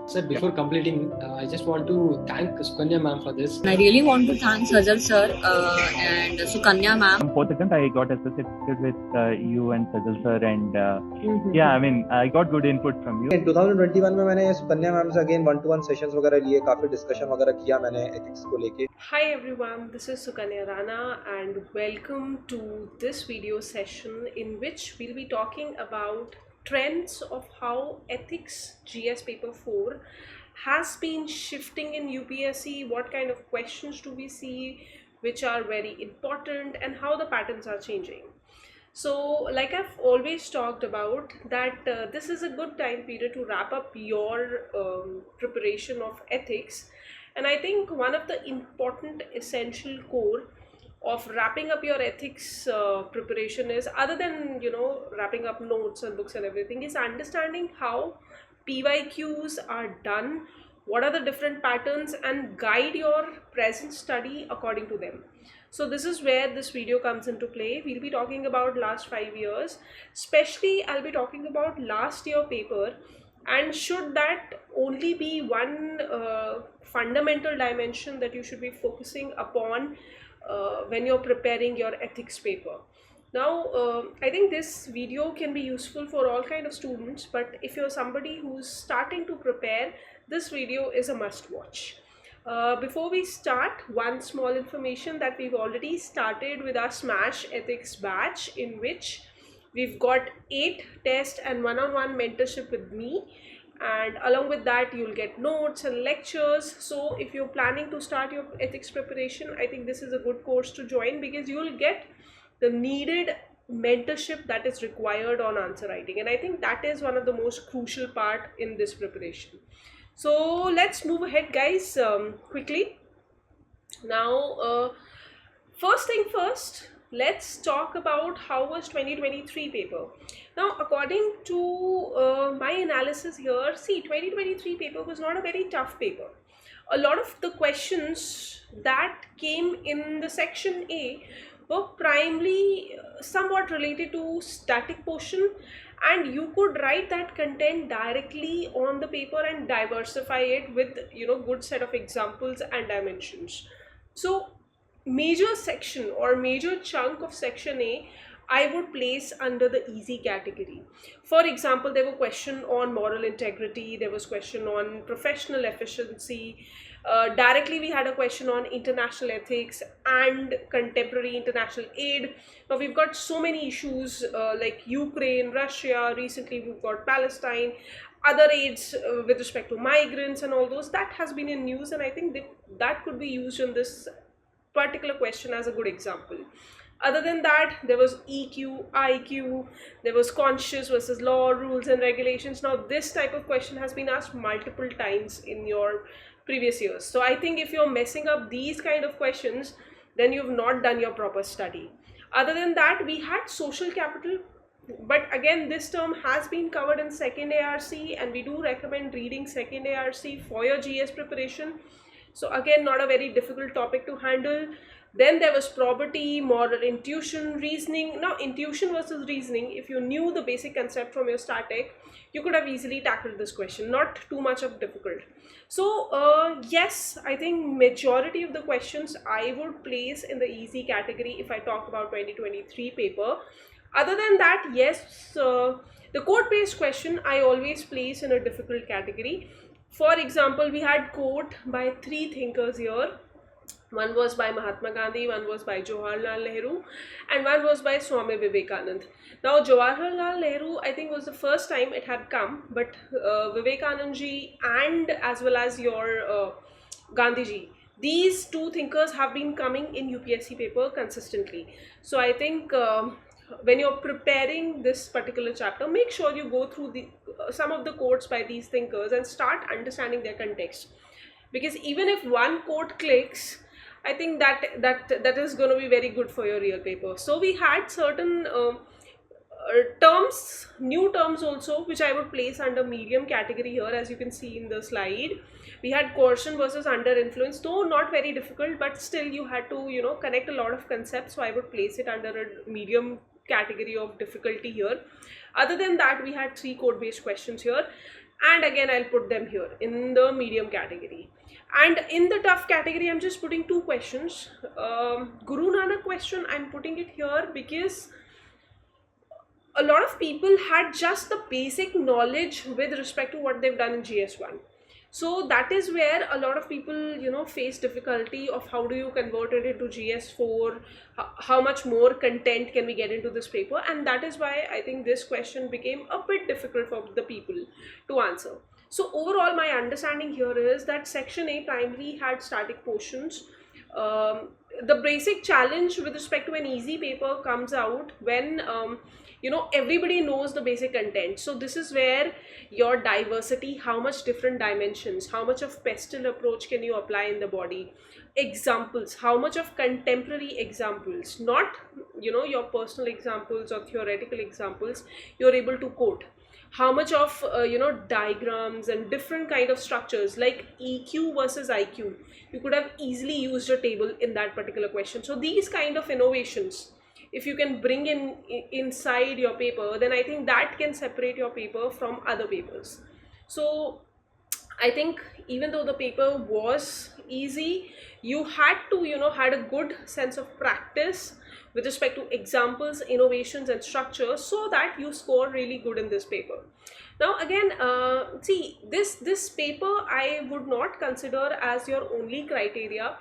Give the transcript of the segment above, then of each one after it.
Sir, before completing, I just want to thank Sukanya Ma'am for this. I really want to thank Sajal sir and Sukanya Ma'am. From 4th attempt, I got associated with you and Sajal sir, and yeah, I mean, I got good input from you. In 2021 में मैंने Sukanya ma'am से again 1-to-1 sessions वगैरह लिए, काफी discussion वगैरह किया मैंने ethics को लेके. Hi everyone, this is Sukanya Rana and welcome to this video session in which we'll be talking about trends of how ethics GS paper 4 has been shifting in UPSC, what kind of questions do we see which are very important, and how the patterns are changing. So like I've always talked about that this is a good time period to wrap up your preparation of ethics, and I think one of the important essential core of wrapping up your ethics preparation is, other than wrapping up notes and books and everything, is understanding how PYQs are done, what are the different patterns, and guide your present study according to them. So this is where this video comes into play. We'll be talking about last 5 years, especially I'll be talking about last year paper, and should that only be one fundamental dimension that you should be focusing upon when you're preparing your ethics paper. Now I think this video can be useful for all kind of students, but if you're somebody who's starting to prepare, this video is a must watch. Before we start, one small information that we've already started with our Smash Ethics batch, in which we've got 8 tests and one-on-one mentorship with me, and along with that you'll get notes and lectures. So if you're planning to start your ethics preparation, I think this is a good course to join, because you'll get the needed mentorship that is required on answer writing, and I think that is one of the most crucial part in this preparation. So let's move ahead, guys, quickly. Now first thing first, let's talk about how was 2023 paper. Now according to my analysis here, see, 2023 paper was not a very tough paper. A lot of the questions that came in the section A were primarily somewhat related to static portion, and you could write that content directly on the paper and diversify it with good set of examples and dimensions. So major section or major chunk of section A I would place under the easy category. For example, there were question on moral integrity, there was question on professional efficiency, directly we had a question on international ethics and contemporary international aid. Now we've got so many issues like Ukraine, Russia, recently we've got Palestine, other aids with respect to migrants and all those, that has been in news, and I think that could be used in this particular question as a good example. Other than that, there was EQ, IQ, there was conscious versus law, rules and regulations. Now this type of question has been asked multiple times in your previous years. So I think if you're messing up these kind of questions, then you've not done your proper study. Other than that, we had social capital, but again this term has been covered in second ARC, and we do recommend reading second ARC for your GS preparation. So again, not a very difficult topic to handle. Then there was probity, moral intuition, reasoning. Now intuition versus reasoning, if you knew the basic concept from your static, you could have easily tackled this question, not too much of difficult. So yes, I think majority of the questions I would place in the easy category if I talk about 2023 paper. Other than that, yes, the code based question I always place in a difficult category. For example, we had quote by 3 thinkers here. One was by Mahatma Gandhi, one was by Jawaharlal Nehru, and one was by Swami Vivekanand. Now Jawaharlal Nehru, I think, was the first time it had come, but Vivekanand ji and as well as your Gandhi ji, these 2 thinkers have been coming in UPSC paper consistently. So I think when you're preparing this particular chapter, make sure you go through some of the quotes by these thinkers and start understanding their context, because even if one quote clicks, I think that is going to be very good for your real paper. So we had certain terms, new terms also, which I would place under medium category here, as you can see in the slide. We had coercion versus under influence, though not very difficult, but still you had to connect a lot of concepts, so I would place it under a medium category of difficulty here. Other than that, we had 3 code based questions here. and again I'll put them here in the medium category. And in the tough category, I'm just putting 2 questions. Guru Nanak question, I'm putting it here because a lot of people had just the basic knowledge with respect to what they've done in GS1. So that is where a lot of people, face difficulty of how do you convert it into GS4, how much more content can we get into this paper, and that is why I think this question became a bit difficult for the people to answer. So overall, my understanding here is that section A primary had static portions. The basic challenge with respect to an easy paper comes out when everybody knows the basic content. So this is where your diversity, how much different dimensions, how much of pestle approach can you apply in the body, examples, how much of contemporary examples, not your personal examples or theoretical examples, you're able to quote. How much of diagrams and different kind of structures like EQ versus IQ, you could have easily used a table in that particular question. So these kind of innovations, if you can bring inside your paper, then I think that can separate your paper from other papers. So I think even though the paper was easy, you had to had a good sense of practice with respect to examples, innovations and structures, so that you score really good in this paper. Now again, see, this paper I would not consider as your only criteria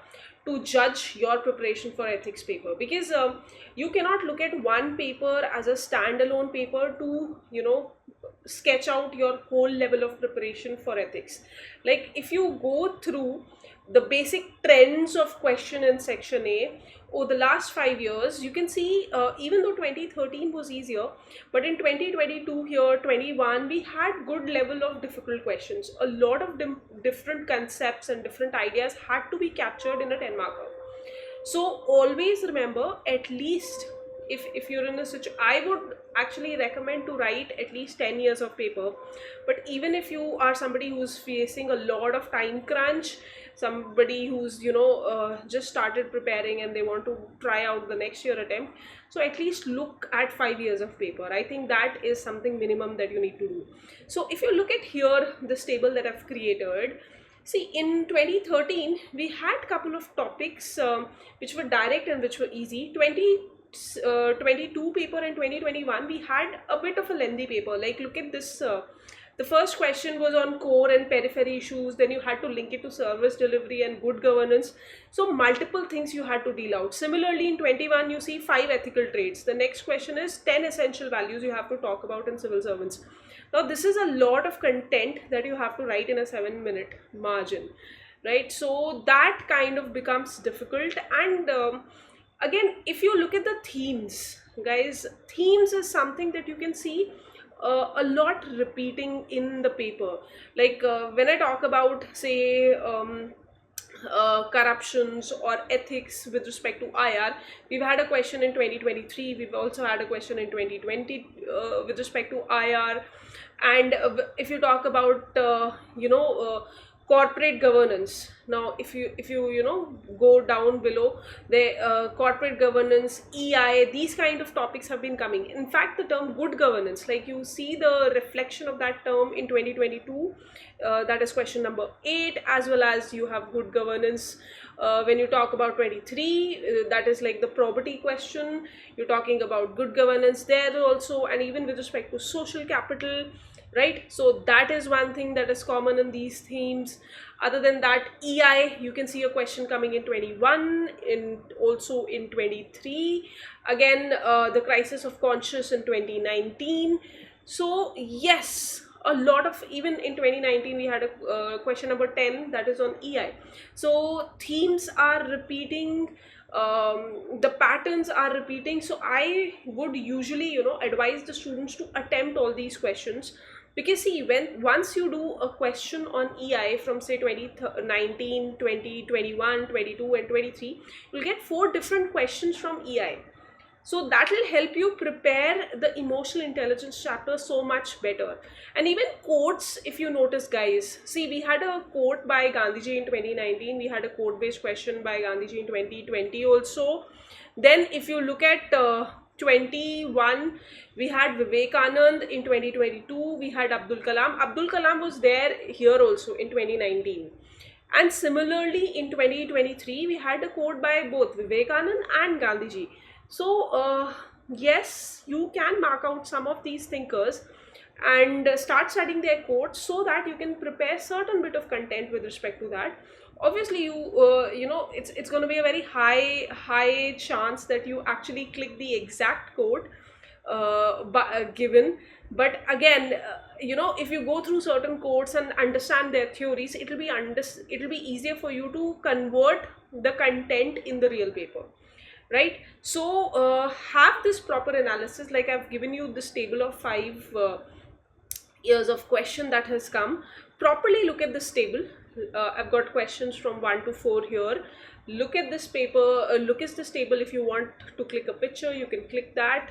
to judge your preparation for ethics paper, because you cannot look at one paper as a standalone paper to sketch out your whole level of preparation for ethics. Like if you go through the basic trends of question in section A over the last 5 years, you can see even though 2013 was easier, but in 2022 here, 21, we had good level of difficult questions. A lot of different concepts and different ideas had to be captured in a 10 marker. So always remember, at least if you're in a situation, I would actually recommend to write at least 10 years of paper. But even if you are somebody who's facing a lot of time crunch, somebody who's just started preparing and they want to try out the next year attempt, so at least look at 5 years of paper. I think that is something minimum that you need to do. So if you look at here, this table that I've created, see, in 2013 we had couple of topics which were direct and which were easy. 2022 paper and 2021 we had a bit of a lengthy paper. Like look at this, the first question was on core and periphery issues, then you had to link it to service delivery and good governance. So multiple things you had to deal out. Similarly in 21 you see 5 ethical traits. The next question is 10 essential values you have to talk about in civil servants. Now this is a lot of content that you have to write in a 7-minute margin, right? So that kind of becomes difficult. And again, if you look at the themes, guys, themes is something that you can see a lot repeating in the paper. Like when I talk about, say, corruptions or ethics with respect to IR, we've had a question in 2023, we've also had a question in 2020 with respect to IR. And if you talk about corporate governance, now if you go down below, the corporate governance, EI, these kind of topics have been coming. In fact, the term good governance, like you see the reflection of that term in 2022, that is question number 8, as well as you have good governance. When you talk about 23, that is like the probity question, you're talking about good governance there also, and even with respect to social capital, right? So that is one thing that is common in these themes. Other than that, EI, you can see a question coming in 21, also in 23, again the crisis of conscience in 2019. So yes, a lot of, even in 2019 we had a question number 10 that is on EI. So themes are repeating, the patterns are repeating. So I would usually advise the students to attempt all these questions, because see, once you do a question on EI from say 2019, 20, 21, 22 and 23, you'll get 4 different questions from EI. So that will help you prepare the emotional intelligence chapter so much better. And even quotes, if you notice, guys, see, we had a quote by Gandhiji in 2019, we had a quote based question by Gandhiji in 2020 also. Then if you look at 2021 we had Vivekanand. In 2022 we had Abdul Kalam. Abdul Kalam was there here also in 2019. And similarly in 2023 we had a quote by both Vivekanand and Gandhiji. So yes, you can mark out some of these thinkers and start studying their quotes so that you can prepare certain bit of content with respect to that. Obviously you know it's going to be a very high chance that you actually click the exact quote given, but again you know, if you go through certain quotes and understand their theories, it'll be easier for you to convert the content in the real paper, right? So have this proper analysis. Like I've given you this table of 5 years of question that has come. Properly look at this table. I've got questions from 1 to 4 here. Look at this paper, look at this table. If you want to click a picture, you can click that.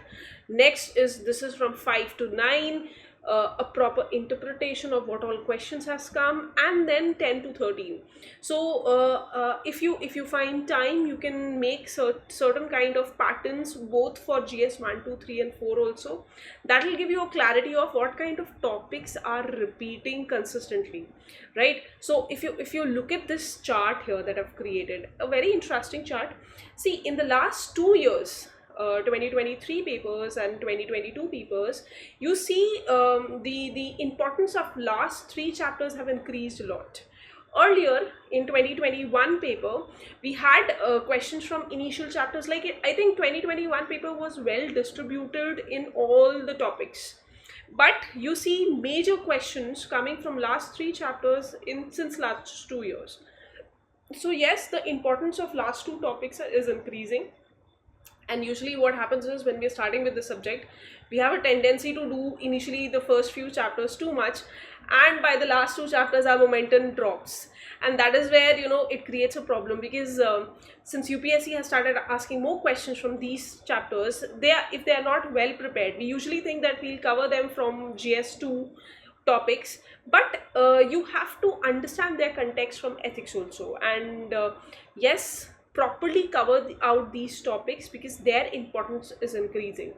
Next is, this is from 5 to 9, a proper interpretation of what all questions has come, and then 10 to 13. So if you find time, you can make certain kind of patterns both for GS 1, 2, 3 and 4 also. That will give you a clarity of what kind of topics are repeating consistently, right? So if you look at this chart here that I've created, a very interesting chart. See, in the last 2 years, 2023 papers and 2022 papers, you see the importance of last 3 chapters have increased a lot. Earlier in 2021 paper, we had questions from initial chapters. Like I think 2021 paper was well distributed in all the topics, but you see major questions coming from last 3 chapters since last 2 years. So yes, the importance of last 2 topics is increasing. And usually what happens is, when we're starting with the subject, we have a tendency to do initially the first few chapters too much, and by the last 2 chapters our momentum drops, and that is where, you know, it creates a problem. Because since UPSC has started asking more questions from these chapters, if they are not well prepared, we usually think that we'll cover them from GS2 topics, but you have to understand their context from ethics also. And yes, properly cover out these topics because their importance is increasing.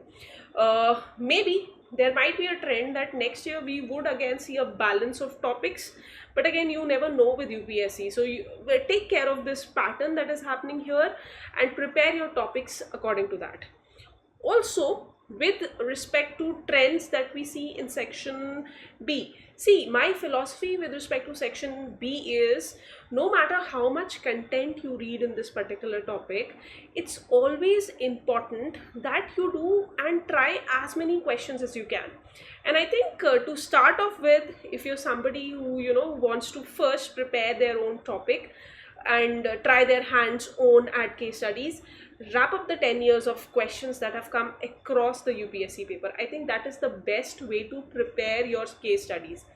Maybe there might be a trend that next year we would again see a balance of topics, but again, you never know with UPSC. So you take care of this pattern that is happening here and prepare your topics according to that. Also, with respect to trends that we see in section B, see, my philosophy with respect to section B is, no matter how much content you read in this particular topic, it's always important that you do and try as many questions as you can. And I think to start off with, if you're somebody who, you know, wants to first prepare their own topic and try their hands-on at case studies, wrap up the 10 years of questions that have come across the UPSC paper. I think that is the best way to prepare your case studies.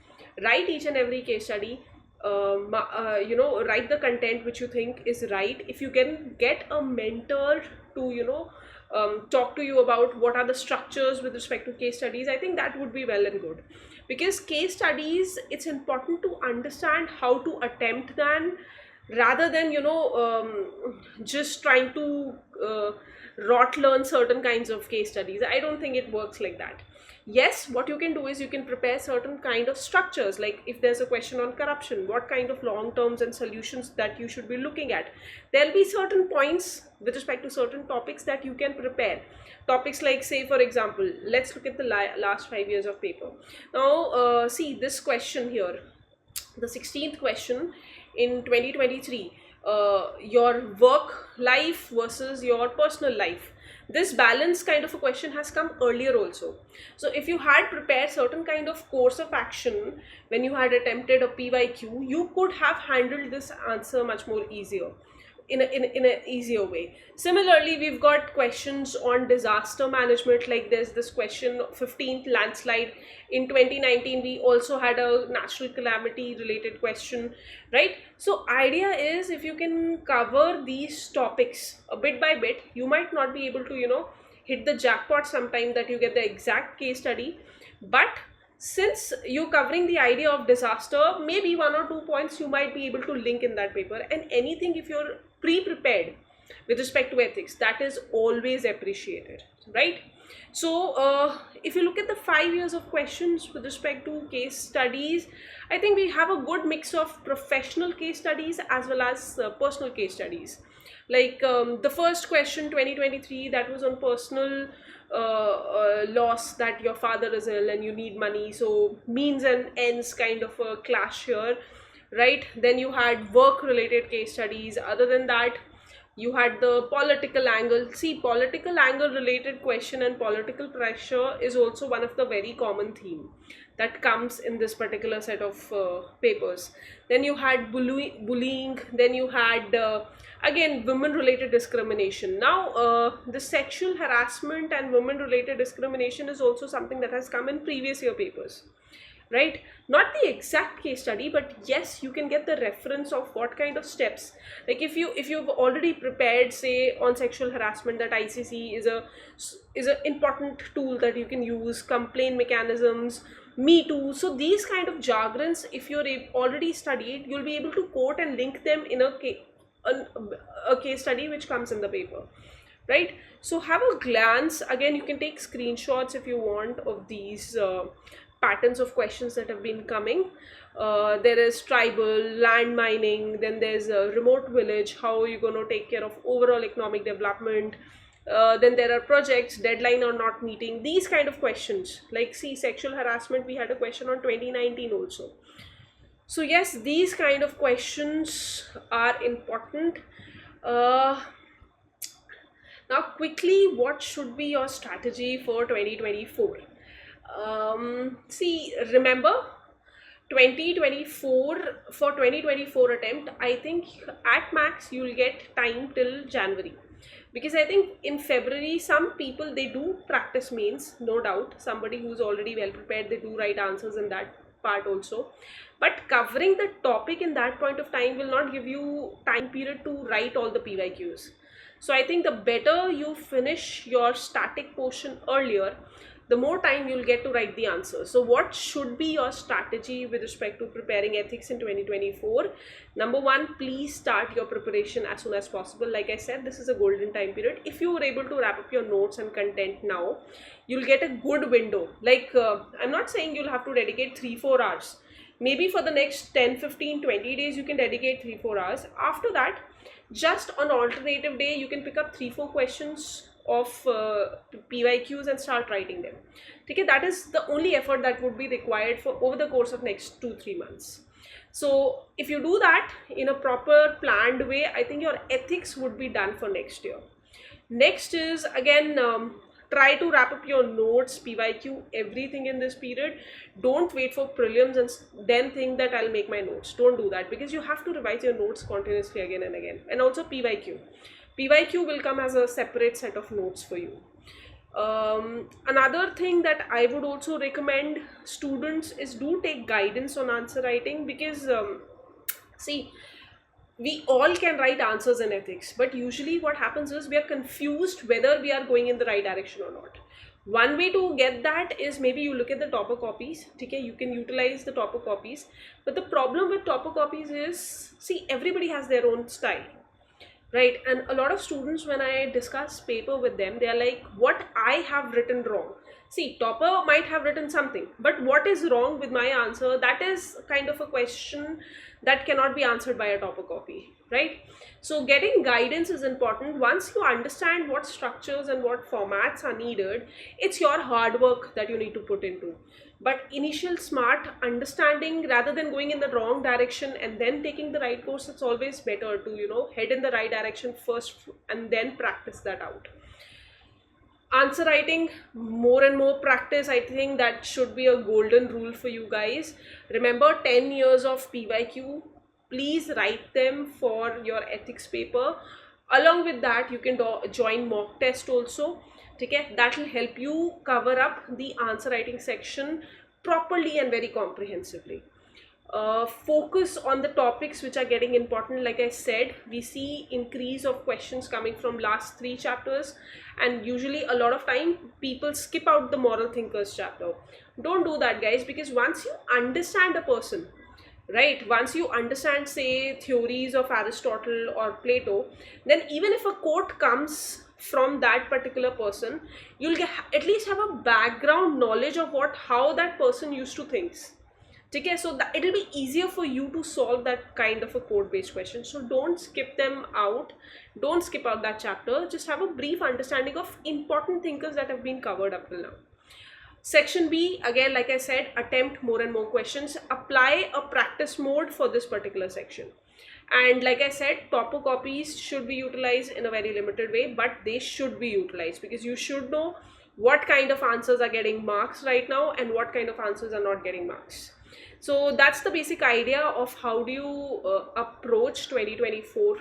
Write each and every case study, you know, write the content which you think is right. If you can get a mentor to, you know, talk to you about what are the structures with respect to case studies, I think that would be well and good. Because case studies, it's important to understand how to attempt them, rather than, you know, just trying to rot learn certain kinds of case studies. I don't think it works like that. Yes, what you can do is you can prepare certain kind of structures. Like if there's a question on corruption, what kind of long terms and solutions that you should be looking at. There'll be certain points with respect to certain topics that you can prepare. Topics like, say for example, let's look at the last 5 years of paper. Now see this question here, the 16th question in 2023, your work life versus your personal life. This balance kind of a question has come earlier also. So if you had prepared certain kind of course of action when you had attempted a PYQ, you could have handled this answer much more easier, in an easier way. Similarly, we've got questions on disaster management. Like there's this question, 15th landslide in 2019. We also had a natural calamity related question, right? So idea is, if you can cover these topics a bit by bit, you might not be able to, you know, hit the jackpot sometime that you get the exact case study, but since you're covering the idea of disaster, maybe 1 or 2 points you might be able to link in that paper. And anything, if you're pre-prepared, with respect to ethics, that is always appreciated, right? So if you look at the 5 years of questions with respect to case studies, I think we have a good mix of professional case studies as well as personal case studies. Like the first question 2023, that was on personal loss, that your father is ill and you need money, so means and ends kind of a clash here, right? Then you had work related case studies. Other than that, you had the political angle. See, political angle related question and political pressure is also one of the very common theme that comes in this particular set of papers. Then you had bullying. Then you had again women related discrimination. Now the sexual harassment and women related discrimination is also something that has come in previous year papers, right? Not the exact case study, but yes, you can get the reference of what kind of steps. Like if you've already prepared, say, on sexual harassment, that ICC is a important tool that you can use, complaint mechanisms, Me Too. So these kind of jargons, if you're already studied, you'll be able to quote and link them in a case study which comes in the paper, right? So have a glance. Again, you can take screenshots if you want of these patterns of questions that have been coming. There is tribal, land mining, then there's a remote village, how are you going to take care of overall economic development, then there are projects, deadline or not meeting, these kind of questions. Like see, sexual harassment, we had a question on 2019 also. So yes, these kind of questions are important. Now quickly, what should be your strategy for 2024? See, remember 2024, for 2024 attempt, I think at max you'll get time till January, because I think in February some people, they do practice mains, no doubt. Somebody who's already well prepared, they do write answers in that part also, but covering the topic in that point of time will not give you time period to write all the PYQs. So I think the better you finish your static portion earlier, the more time you'll get to write the answers. So what should be your strategy with respect to preparing ethics in 2024? Number one, please start your preparation as soon as possible. Like I said, this is a golden time period. If you were able to wrap up your notes and content now, you'll get a good window. Like I'm not saying you'll have to dedicate 3-4 hours. Maybe for the next 10, 15, 20 days, you can dedicate 3-4 hours. After that, just on alternative day, you can pick up 3-4 questions of PYQs and start writing them. Okay, that is the only effort that would be required for over the course of next 2-3 months. So if you do that in a proper planned way, I think your ethics would be done for next year. Next is again, try to wrap up your notes, PYQ, everything in this period. Don't wait for prelims and then think that I'll make my notes. Don't do that, because you have to revise your notes continuously again and again. And also PYQ. PYQ will come as a separate set of notes for you. Another thing that I would also recommend students is do take guidance on answer writing, because see, we all can write answers in ethics, but usually what happens is we are confused whether we are going in the right direction or not. One way to get that is maybe you look at the topper copies. Okay, you can utilize the topper copies, but the problem with topper copies is, see, everybody has their own style, right? And a lot of students, when I discuss paper with them, they are like, what I have written wrong. See, topper might have written something, but what is wrong with my answer? That is kind of a question that cannot be answered by a topper copy, right? So getting guidance is important. Once you understand what structures and what formats are needed, it's your hard work that you need to put into. But initial smart understanding, rather than going in the wrong direction and then taking the right course, it's always better to, you know, head in the right direction first and then practice that out. Answer writing, more and more practice. I think that should be a golden rule for you guys. Remember, 10 years of PYQ, please write them for your ethics paper. Along with that, you can join mock test also. Okay, that will help you cover up the answer writing section properly and very comprehensively. Focus on the topics which are getting important. Like I said, we see increase of questions coming from last 3 chapters, and usually a lot of time people skip out the moral thinkers chapter. Don't do that, guys, because once you understand a person, right? Once you understand, say, theories of Aristotle or Plato, then even if a quote comes from that particular person, you'll at least have a background knowledge of how that person used to think. Okay, so that it'll be easier for you to solve that kind of a code based question. So don't skip them out, don't skip out that chapter, just have a brief understanding of important thinkers that have been covered up till now. Section B, again, like I said, attempt more and more questions, apply a practice mode for this particular section. And like I said, topo copies should be utilized in a very limited way, but they should be utilized because you should know what kind of answers are getting marks right now and what kind of answers are not getting marks. So that's the basic idea of how do you approach 2024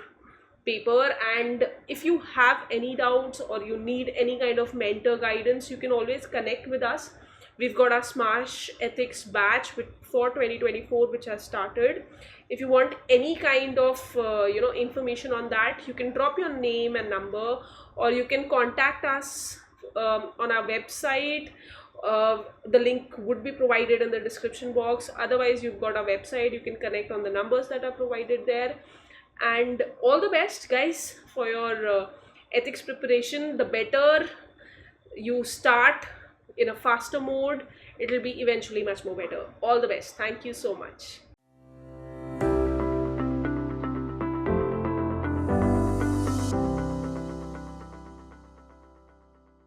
paper. And if you have any doubts or you need any kind of mentor guidance, you can always connect with us. We've got our Smash Ethics batch for 2024 which has started. If you want any kind of information on that, you can drop your name and number, or you can contact us on our website. The link would be provided in the description box. Otherwise, you've got our website, you can connect on the numbers that are provided there. And all the best, guys, for your ethics preparation. The better you start in a faster mode, it will be eventually much more better. All the best. Thank you so much.